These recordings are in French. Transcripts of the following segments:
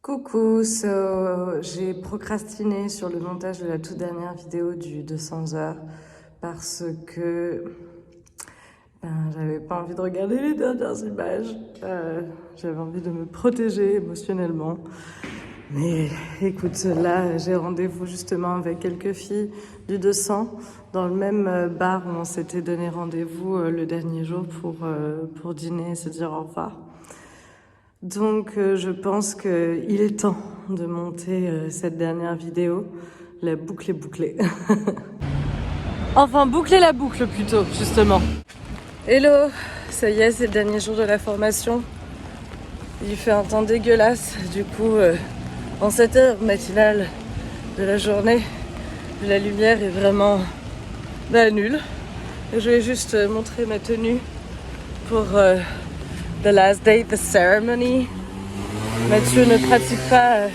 Coucou, j'ai procrastiné sur le montage de la toute dernière vidéo du 200 heures parce que j'avais pas envie de regarder les dernières images. J'avais envie de me protéger émotionnellement. Mais écoute, là, j'ai rendez-vous justement avec quelques filles du 200 dans le même bar où on s'était donné rendez-vous le dernier jour pour dîner et se dire au revoir. Donc je pense qu'il est temps de monter cette dernière vidéo. La boucle est bouclée. Enfin, boucler la boucle plutôt, justement. Hello, ça y est, c'est le dernier jour de la formation. Il fait un temps dégueulasse, du coup, en cette heure matinale de la journée, la lumière est vraiment nulle. Et je vais juste montrer ma tenue pour the last day, the ceremony. Mathieu ne pratique pas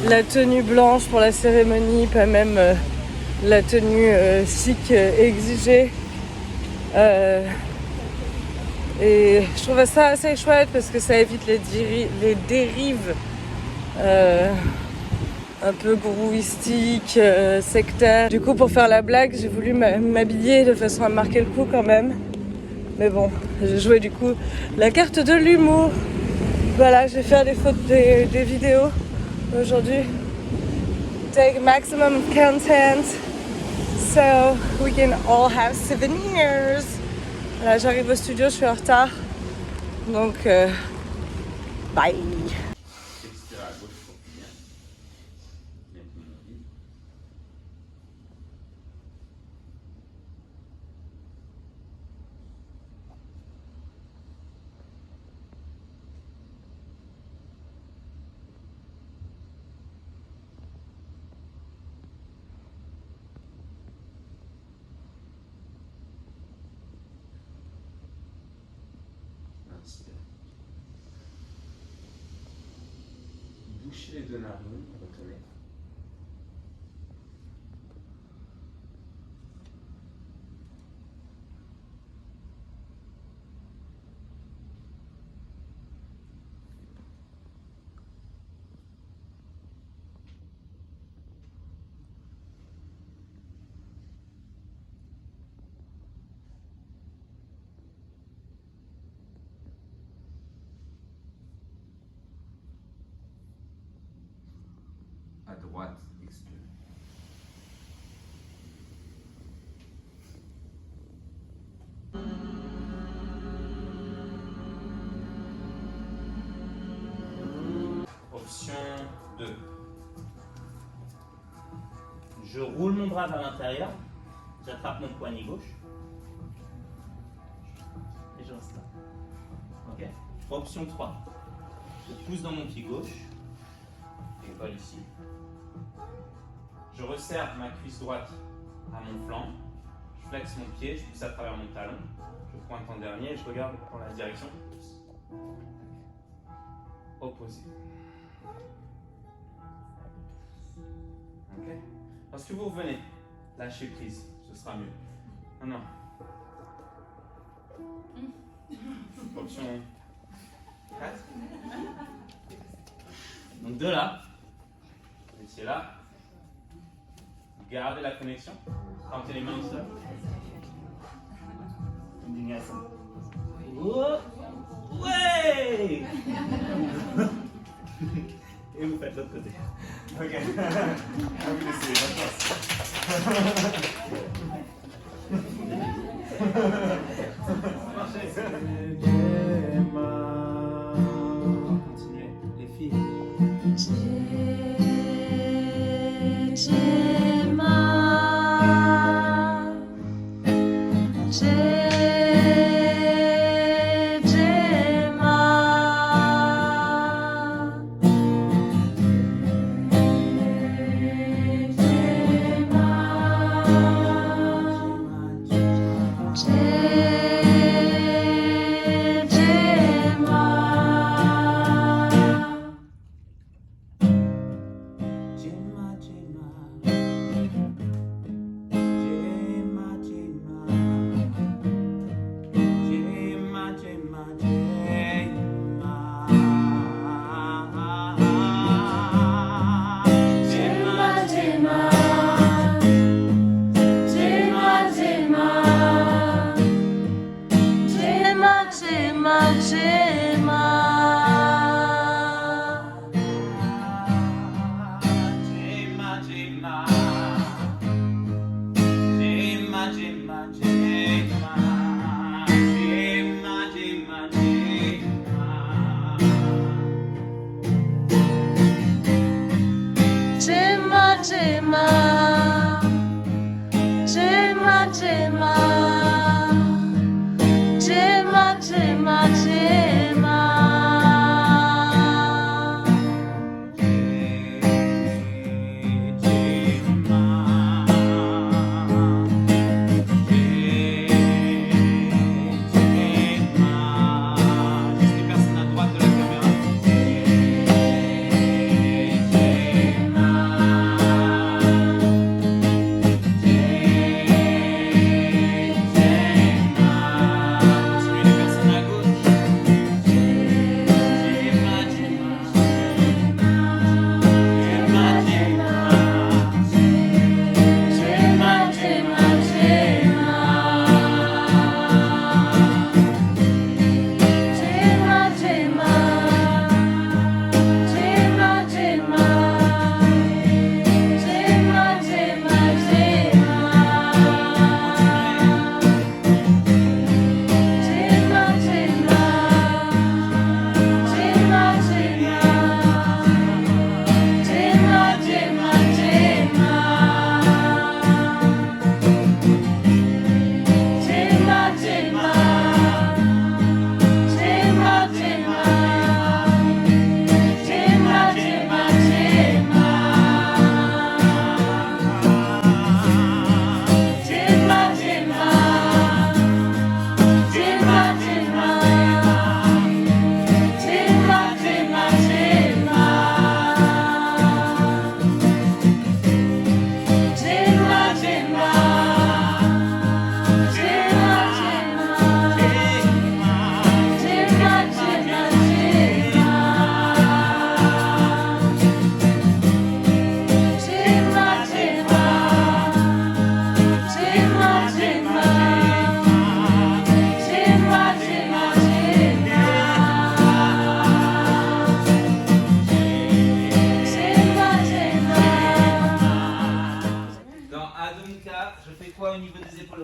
la tenue blanche pour la cérémonie, pas même la tenue chic exigée. Et je trouve ça assez chouette parce que ça évite les dérives un peu grouistiques, sectaires. Du coup, pour faire la blague, j'ai voulu m'habiller de façon à marquer le coup quand même. Mais bon, j'ai joué du coup la carte de l'humour. Voilà, je vais faire des vidéos aujourd'hui. Take maximum of content so we can all have souvenirs. Voilà, j'arrive au studio, je suis en retard. Donc, bye. Bouchez les deux narines, retenez. À droite, expire. Option 2. Je roule mon bras vers l'intérieur, j'attrape mon poignet gauche et je reste là. Ok. Option 3. Je pousse dans mon pied gauche et colle ici. Je resserre ma cuisse droite à mon flanc, je flexe mon pied, je pousse à travers mon talon, je pointe en dernier et je regarde dans la direction opposée. Ok. Lorsque vous revenez, lâchez prise, ce sera mieux. Non. Option 4. Donc de là, vous étiez là. Gardez la connexion. Tentez les mains seules. Indignation. Oh, ouais. Et vous faites l'autre côté. Ok. À vous d'essayer, bonne chance. Continuez, les filles.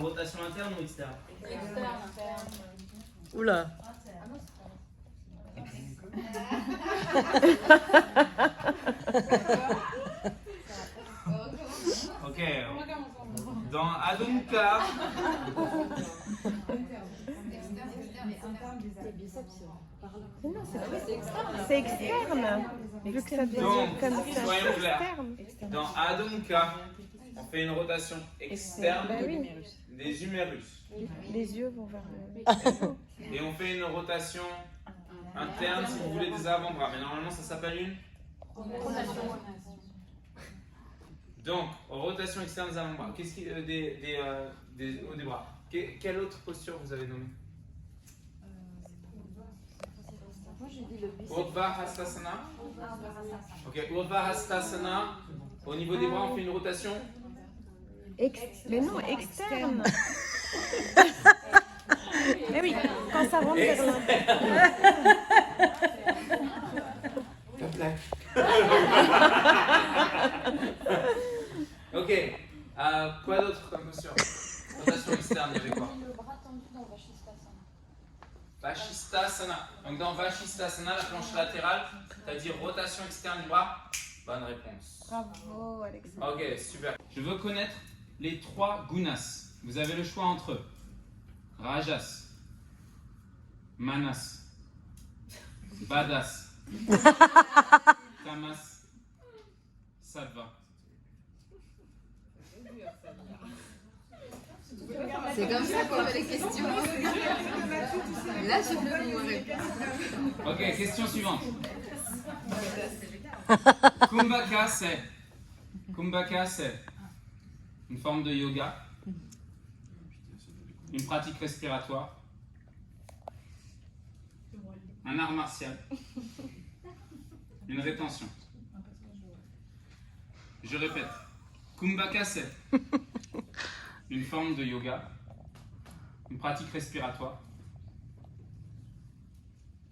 rotation interne ou externe? Oula. Ok. Dans Adonka, C'est externe. Vu que ça devient donc, comme ça. soyons clairs. Externe. Dans Adonka, on fait une rotation externe Bah oui. des humérus. Les yeux vont vers le. Et on fait une rotation interne, si vous voulez, des avant-bras. Mais normalement, ça s'appelle une donc, rotation externe des avant-bras. Qu'est-ce qui, des bras. Quelle autre posture vous avez nommée? Urdhva Hastasana. Ok, Urdhva Hastasana. Au niveau des bras, on fait une rotation. Mais non, externe. Eh oui, quand ça rentre vers l'intérieur. Ok, quoi d'autre comme posture? Rotation externe, il y avait quoi? Le bras tendu dans Vashisthasana. Vashisthasana. Donc dans Vashisthasana, la planche latérale, c'est-à-dire rotation externe du bras. Bonne réponse. Bravo, Alexandre. Ok, super. Je veux connaître les 3 gunas. Vous avez le choix entre Rajas, Manas, Badas, Tamas, Sattva. C'est comme ça qu'on fait les questions. Là, je peux vous répondre. Ok, question suivante. Kumbhaka, c'est une forme de yoga, une pratique respiratoire, un art martial, une rétention. Je répète, Kumbhaka, c'est une forme de yoga, une pratique respiratoire,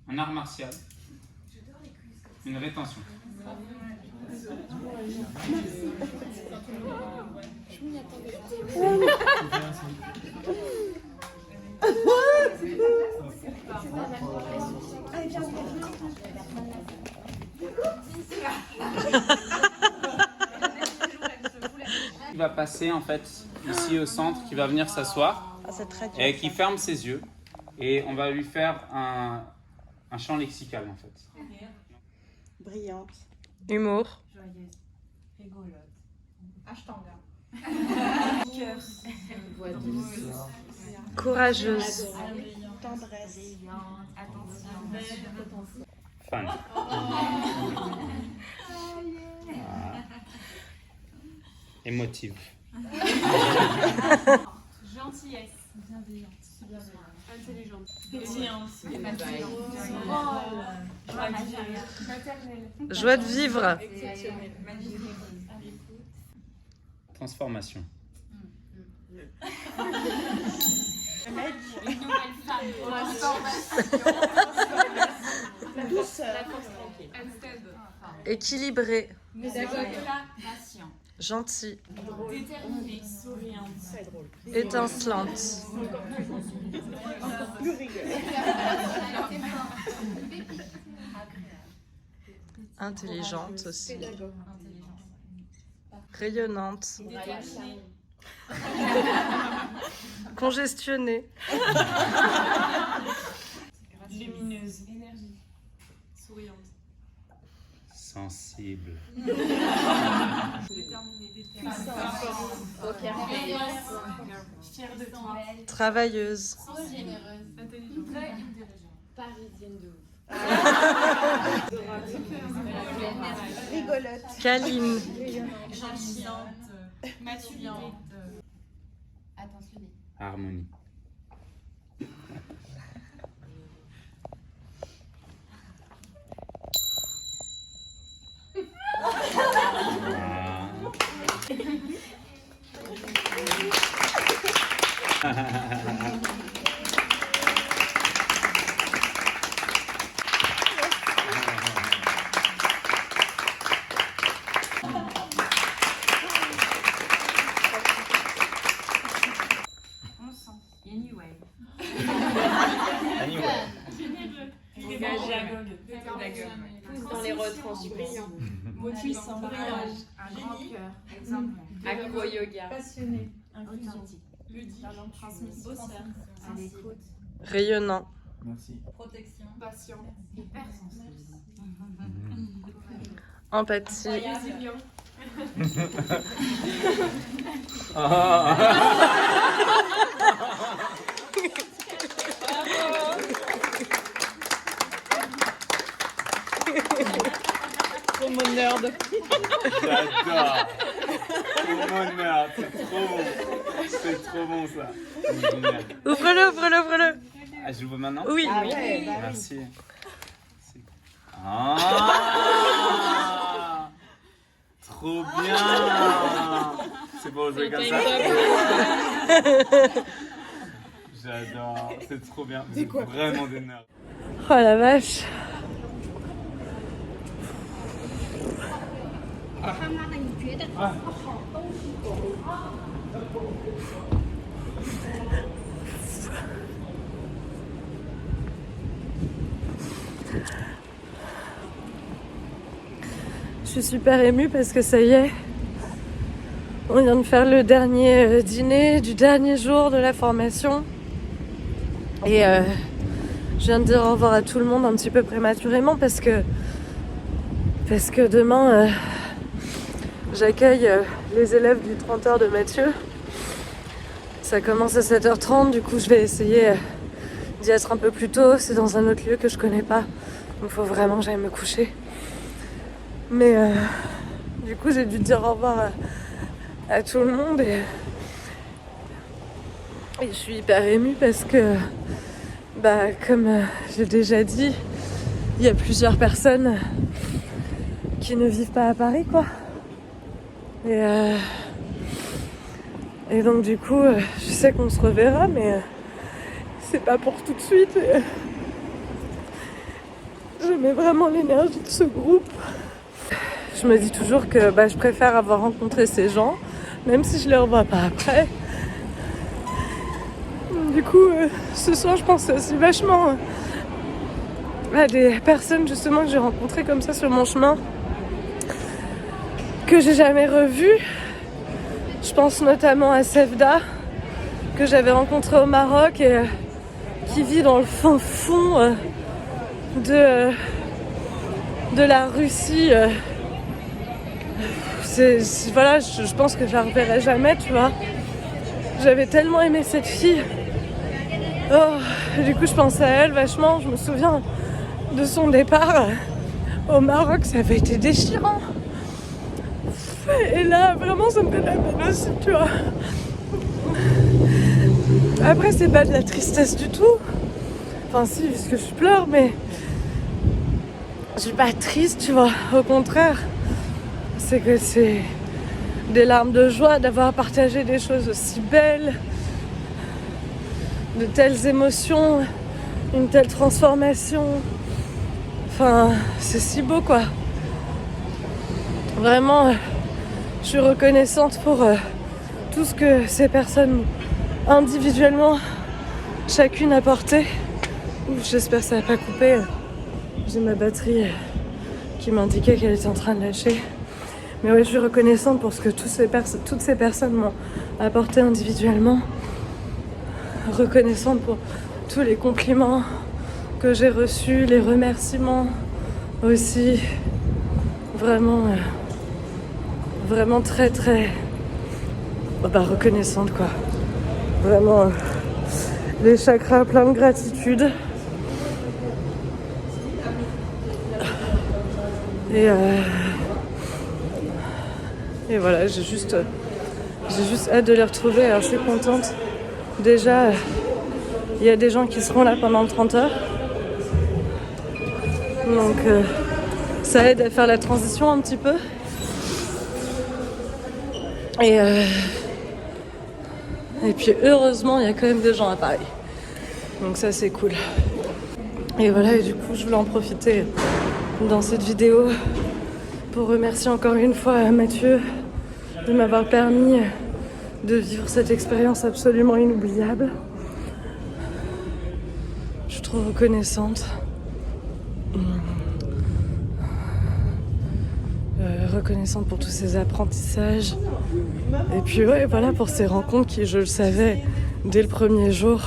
un art martial, une rétention. Il va passer en fait ici au centre, qui va venir s'asseoir C'est très dur. et qui ferme ses yeux et on va lui faire un chant lexical en fait. Brillante. Humour. Joyeuse, rigolote, ashtanga, Voix douce. Courageuse. Tendresse. attention, Fan. Émotive. gentillesse, bienveillance, intelligente, pétillante, maternelle, Joie de vivre. exceptionnelle, magnifique, Transformation. une nouvelle femme, Douceur. unstable, Équilibré. patient, Gentil. déterminée, souriante, Étincelante. Plus rigolo. Intelligente aussi. Rayonnante. déterminée, Congestionnée. lumineuse, énergie, souriante, Sensible. déterminée, fière de toi, Travailleuse. Généreuse. intelligente, Parisienne de ouf. Rigolote. Câline. gentillante, maturité, Attentionnée. Harmonie. Motivant, brillant, un grand cœur, exemple, Acro-yoga. passionné, inclusion, ludique, transmission, bosseur, à l'écoute, Rayonnant. Merci. protection, patient, hypersensible, Empathie. résilient, J'adore. Mon merde, c'est trop bon. C'est trop bon ça. C'est génial. Ouvre-le. Ah, je l'ouvre maintenant? Oui. Merci. Trop bien. C'est bon, jouer comme ça. J'adore. C'est trop bien. C'est vraiment des nerfs. Oh la vache. Je suis super émue parce que ça y est, on vient de faire le dernier dîner du dernier jour de la formation. Et je viens de dire au revoir à tout le monde un petit peu prématurément parce que demain j'accueille les élèves du 30 heures de Mathieu. Ça commence à 7h30, du coup je vais essayer d'y être un peu plus tôt. C'est dans un autre lieu que je connais pas, donc il faut vraiment que j'aille me coucher. Mais du coup j'ai dû dire au revoir à tout le monde et je suis hyper émue parce que comme j'ai déjà dit, il y a plusieurs personnes qui ne vivent pas à Paris, quoi. Et donc du coup, je sais qu'on se reverra, mais c'est pas pour tout de suite. Je mets vraiment l'énergie de ce groupe. Je me dis toujours que je préfère avoir rencontré ces gens, même si je les revois pas après. Du coup, ce soir, je pense aussi vachement à des personnes justement que j'ai rencontrées comme ça sur mon chemin, que j'ai jamais revues. Je pense notamment à Sevda, que j'avais rencontré au Maroc et qui vit dans le fin fond de la Russie. Voilà, je pense que je la reverrai jamais, tu vois. J'avais tellement aimé cette fille. Du coup, je pense à elle vachement. Je me souviens de son départ au Maroc, ça avait été déchirant. Et là, vraiment, ça me fait de la peine aussi, tu vois. Après, c'est pas de la tristesse du tout. Enfin, si, puisque je pleure, mais je suis pas triste, tu vois. Au contraire, c'est que c'est des larmes de joie d'avoir partagé des choses aussi belles, de telles émotions, une telle transformation. Enfin, c'est si beau, quoi. Vraiment, je suis reconnaissante pour tout ce que ces personnes individuellement, chacune apporté. J'espère que ça n'a pas coupé. J'ai ma batterie qui m'indiquait qu'elle était en train de lâcher. Mais ouais, je suis reconnaissante pour ce que toutes ces personnes m'ont apporté individuellement. Reconnaissante pour tous les compliments que j'ai reçus, les remerciements aussi. Vraiment, vraiment très très reconnaissante, quoi. Vraiment, les chakras pleins de gratitude. Et voilà, j'ai juste hâte de les retrouver. Alors je suis contente. Déjà, il y a des gens qui seront là pendant 30 heures. Donc ça aide à faire la transition un petit peu. Et puis heureusement, il y a quand même des gens à Paris. Donc ça, c'est cool. Et voilà, et du coup, je voulais en profiter dans cette vidéo pour remercier encore une fois Mathieu de m'avoir permis de vivre cette expérience absolument inoubliable. Je suis trop reconnaissante. reconnaissante pour tous ces apprentissages. Et puis ouais, voilà, pour ces rencontres qui, je le savais, dès le premier jour,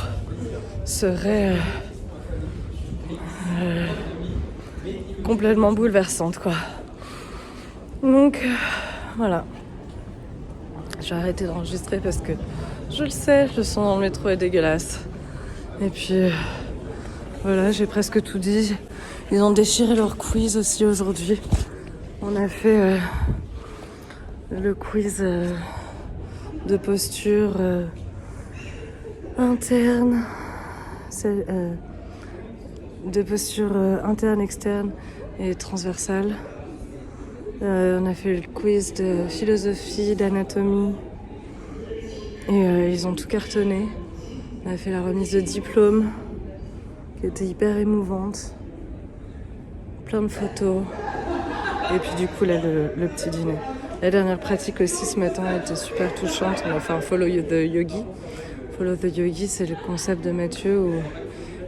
seraient complètement bouleversantes, quoi. Donc, voilà. Je vais arrêter d'enregistrer parce que je le sais, le son dans le métro est dégueulasse. Et puis, voilà, j'ai presque tout dit. Ils ont déchiré leur quiz aussi aujourd'hui. On a fait le quiz de posture interne, de posture interne, externe et transversale. On a fait le quiz de philosophie, d'anatomie et ils ont tout cartonné. On a fait la remise de diplôme qui était hyper émouvante, plein de photos et puis du coup là le petit dîner. La dernière pratique aussi ce matin était super touchante. On a fait un Follow the Yogi. Follow the Yogi, c'est le concept de Mathieu où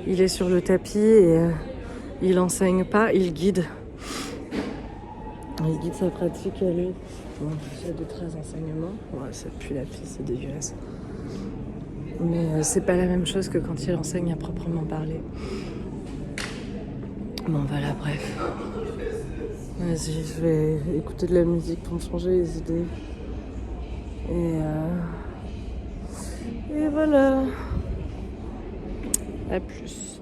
il est sur le tapis et il enseigne pas, il guide. Il guide sa pratique à lui. Bon, il y a 2-3 enseignements. Ouais, ça pue la pisse, c'est dégueulasse. Mais c'est pas la même chose que quand il enseigne à proprement parler. Bon, voilà, bref. Vas-y, je vais écouter de la musique pour me changer les idées. Et voilà. À plus.